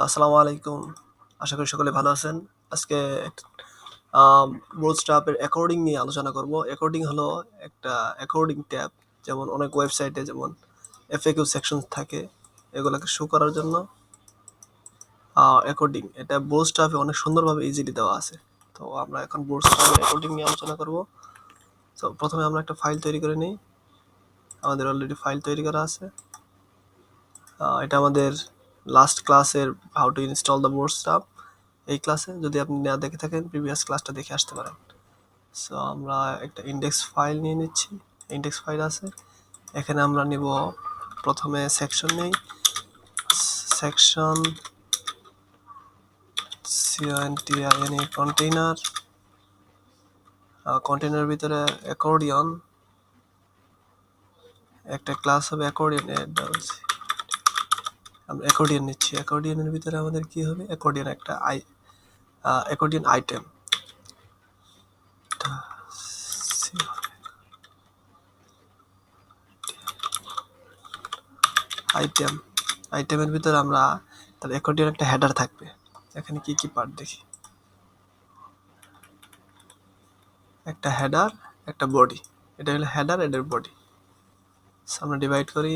আসসালামু আলাইকুম। আশা করি সকলে ভালো আছেন। আজকে বুটস্ট্র্যাপের অ্যাকর্ডিং নিয়ে আলোচনা করব। অ্যাকর্ডিং হলো একটা অ্যাকর্ডিং ট্যাব, যেমন অনেক ওয়েবসাইটে যেমন FAQ সেকশন থাকে, এগুলোকে শো করার জন্য অ্যাকর্ডিং এটা বুটস্ট্র্যাপে অনেক সুন্দরভাবে ইজিলি দেওয়া আছে। তো আমরা এখন বুটস্ট্র্যাপের অ্যাকর্ডিং নিয়ে আলোচনা করব। তো প্রথমে আমরা একটা ফাইল তৈরি করে নিই। আমাদের অলরেডি ফাইল তৈরি করা আছে। এটা আমাদের লাস্ট ক্লাসের how to install the bootstrap. এই ক্লাসে যদি আপনি না দেখে থাকেন, প্রিভিয়াস ক্লাসটা দেখে আসতে পারেন। সো আমরা একটা ইন্ডেক্স ফাইল নিয়ে নিচ্ছি। ইন্ডেক্স ফাইল আছে, এখানে আমরা নিব প্রথমে সেকশন নেই, সেকশন CONTINE কন্টেইনার। কন্টেইনার ভিতরে অ্যাকর্ডিয়ন, একটা ক্লাস হবে অ্যাকর্ডিয়ন। আমরা অ্যাকর্ডিয়ন নিচ্ছি। অ্যাকর্ডিয়নের ভিতরে আমাদের কি হবে? অ্যাকর্ডিয়ন একটা অ্যাকর্ডিয়ন আইটেম। আইটেমের ভিতরে আমরা তার অ্যাকর্ডিয়ন একটা হেডার থাকবে। এখানে কি কি পার্ট দেখি? একটা হেডার, একটা বডি। এটা হলো হেডার, এটার বডি। আমরা ডিভাইড করি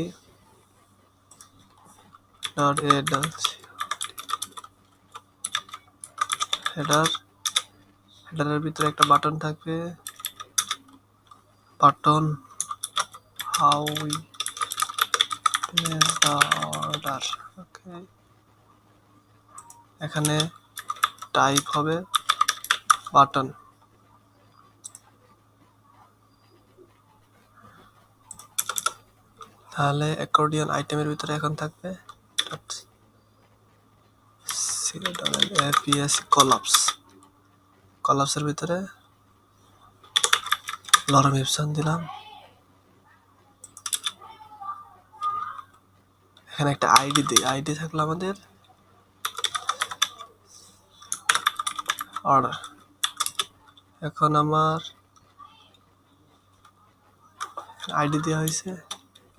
ডট হেডার। হেডারের ভিতরে একটা বাটন থাকবে, button how we place the order. Okay, এখানে টাইপ হবে বাটন। তাহলে অ্যাকর্ডিয়ন আইটেমের ভিতরে এখন থাকবে APS কলাপস। কলাপসের ভিতরে লরম ইপসন দিলাম। এখানে একটা আইডি দিই। আইডি থাকলো আমাদের অর্ডার। এখন আমার আইডি দেওয়া হয়েছে।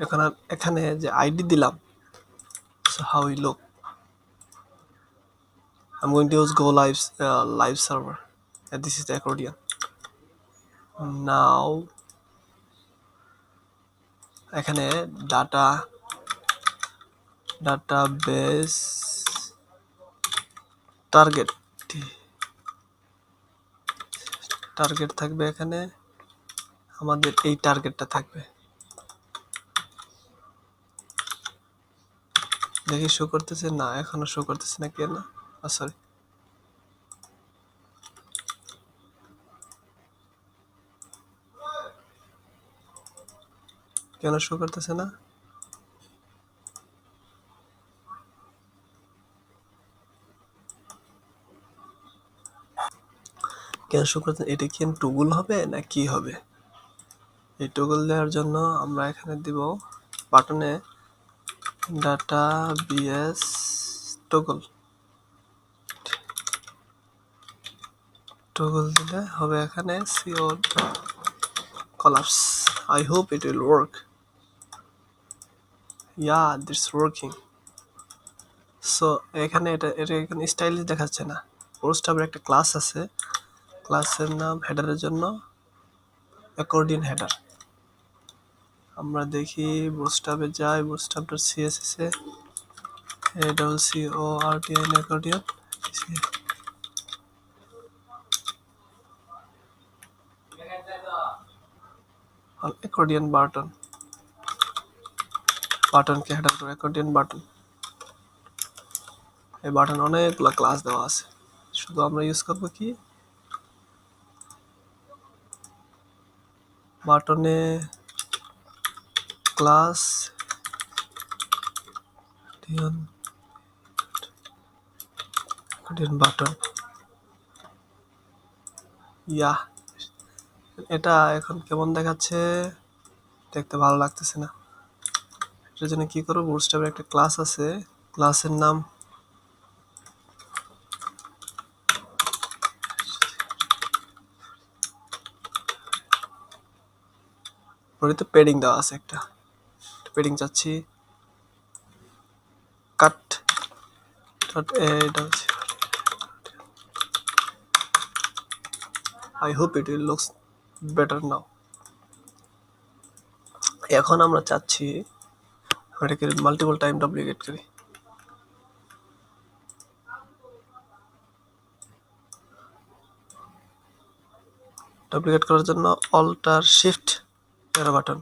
এখন এখানে যে আইডি দিলাম, so how we look, I'm going to use go live server, and this is the accordion. Now এখানে ডাটাবেস টার্গেট থাকবে। এখানে আমাদের এই টার্গেটটা থাকবে। দেখি শো করতেছে না, এখনো শো করতেছে না। কেন? সরি, কেন শো করতেছে না? কেন শো করতে? এটা কি টুগল হবে না কি হবে? এই টুগল দেওয়ার জন্য আমরা এখানে দিব বাটনে ডাটাবেস টগল দিলে হবে এখানে CO collapse. I hope it will work. Yeah, this working. So এখানে এটা এখানে স্টাইলিশ দেখাচ্ছে না। বুটস্ট্র্যাপের একটা ক্লাস আছে, ক্লাসের নাম হেডারের জন্য অ্যাকর্ডিয়ন হেডার। আমরা দেখি বুটস্ট্র্যাপে যাই, বুটস্ট্র্যাপ.css এ ACORDIN অ্যাকর্ডিয়ন অ্যাকর্ডিয়ন বাটনকে হেডার করে অ্যাকর্ডিয়ন বাটন। এই বাটন অনেকগুলো ক্লাস দেওয়া আছে, শুধু আমরা ইউজ করবো কি বাটনে ক্লাস বাটন। ইয়া, এটা এখন কেমন দেখাচ্ছে? দেখতে ভালো লাগতেছে না। এটার জন্য কি করবো? বুটস্ট্র্যাপের একটা ক্লাস আছে, ক্লাসের নাম তো পেডিং দেওয়া আছে, একটা পেডিং চাচ্ছি। কাট I hope it will looks better now. এখন আমরা চাচ্ছি এটাকে মাল্টিপল টাইম ডুপ্লিকেট করি। ডুপ্লিকেট করার জন্য অল্টার শিফট এর বাটন।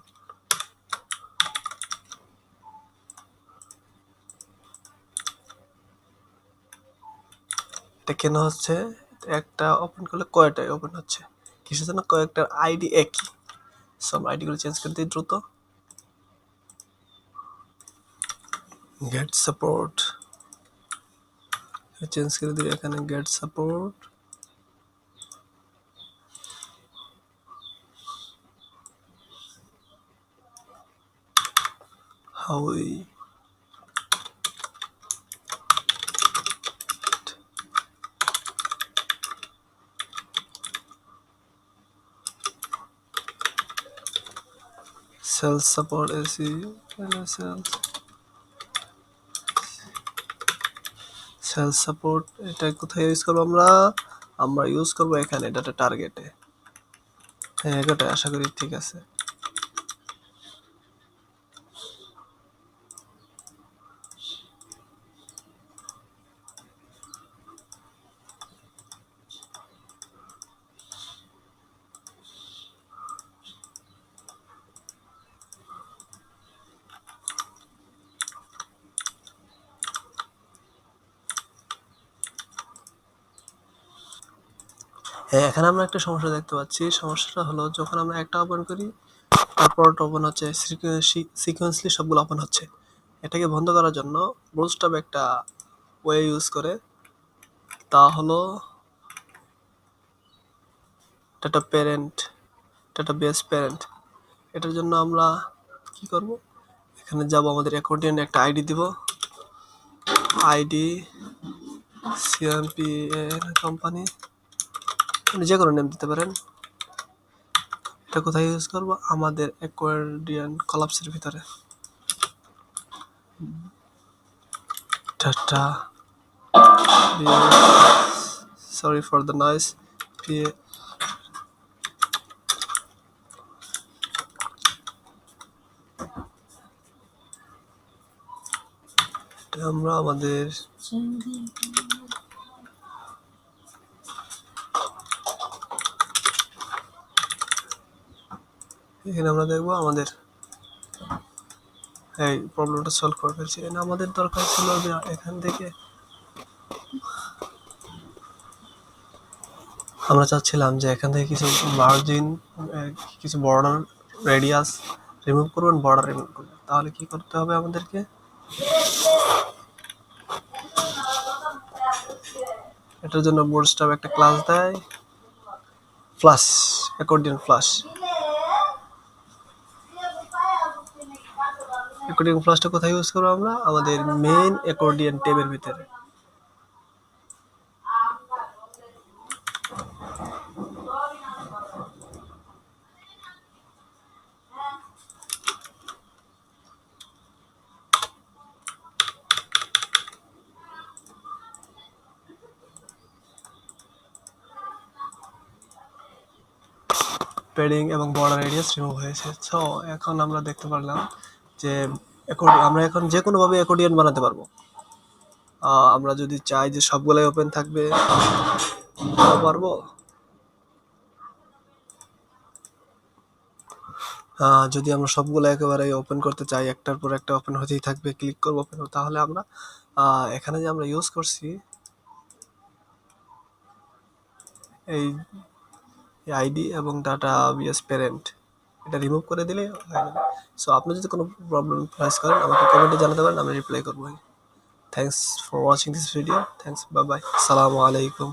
এটা কেন হচ্ছে? একটা ওপেন করলে কয়টাই ওপেন হচ্ছে, কিসের জন্য? কয়েকটার আইডি একই। সব আইডিগুলো চেঞ্জ করে দিই দ্রুত। গেট সাপোর্ট চেঞ্জ করে দিই, এখানে গেট সাপোর্ট। হাউই সেলস সাপোর্ট এসি সেলস সাপোর্ট। এটা কোথায় ইউজ করবো আমরা? আমরা ইউজ করবো এখানে ডাটা টার্গেটে। হ্যাঁ, এটাই আশা করি ঠিক আছে। হ্যাঁ, এখানে আমরা একটা সমস্যা দেখতে পাচ্ছি। সমস্যাটা হলো যখন আমরা একটা ওপেন করি তারপর ওপেন হচ্ছে সিকোয়েন্সলি সবগুলো ওপেন হচ্ছে। এটাকে বন্ধ করার জন্য বুটস্ট্র্যাপ একটা ওয়ে ইউজ করে, তা হলো ডাটা বেস প্যারেন্ট। এটার জন্য আমরা কি করব? এখানে যাব, আমাদের অ্যাকর্ডিয়ন একটা আইডি দিব, আইডি সিএমপি কোম্পানি, যে কোনো নেম দিতে পারেন। এটা কোথায় ইউজ করব? আমাদের অ্যাকর্ডিয়ন কলাপসের ভিতরে। Data sorry for the noise. আমরা আমাদের এখানে আমরা দেখবো আমাদের এই প্রবলেমটা সলভ করে ফেলছি। আমাদের দরকার ছিল যে এখান থেকে আমরা চাচ্ছিলাম যে এখান থেকে কিছু মার্জিন, কিছু বর্ডার রেডিয়াস রিমুভ করবেন, বর্ডার রিমুভ করবেন। তাহলে কি করতে হবে আমাদেরকে? এটার জন্য বুটস্ট্র্যাপ একটা ক্লাস দেয়, ফ্লাশ, অ্যাকর্ডিয়ন ফ্লাশ। অ্যাকর্ডিয়ন ফ্লাশটা কোথায় ইউজ করবো আমরা? আমাদের মেইন অ্যাকর্ডিয়ন ট্যাবের ভিতরে। প্যাডিং এবং বর্ডার রেডিয়াস রিমুভ হয়েছে। সো এখন আমরা দেখতে পারলাম যে আমরা এখন যে কোনোভাবে অ্যাকর্ডিয়ন বানাতে পারবো। আমরা যদি চাই যে সবগুলাই ওপেন থাকবে তাও পারবো। যদি আমরা সবগুলো একেবারে ওপেন করতে চাই, একটার পর একটা ওপেন হতেই থাকবে, ক্লিক করবো ওপেন, তাহলে আমরা এখানে যে আমরা ইউজ করছি এই আইডি এবং ডাটা বিএস প্যারেন্ট, এটা রিমুভ করে দিলে হয়ে যাবে। সো আপনি যদি কোনো প্রবলেম ফেস করেন আমাকে কমেন্টে জানাতে পারেন, আমি রিপ্লাই করবো। Thanks for watching this video. Thanks, bye bye, আসসালামু আলাইকুম।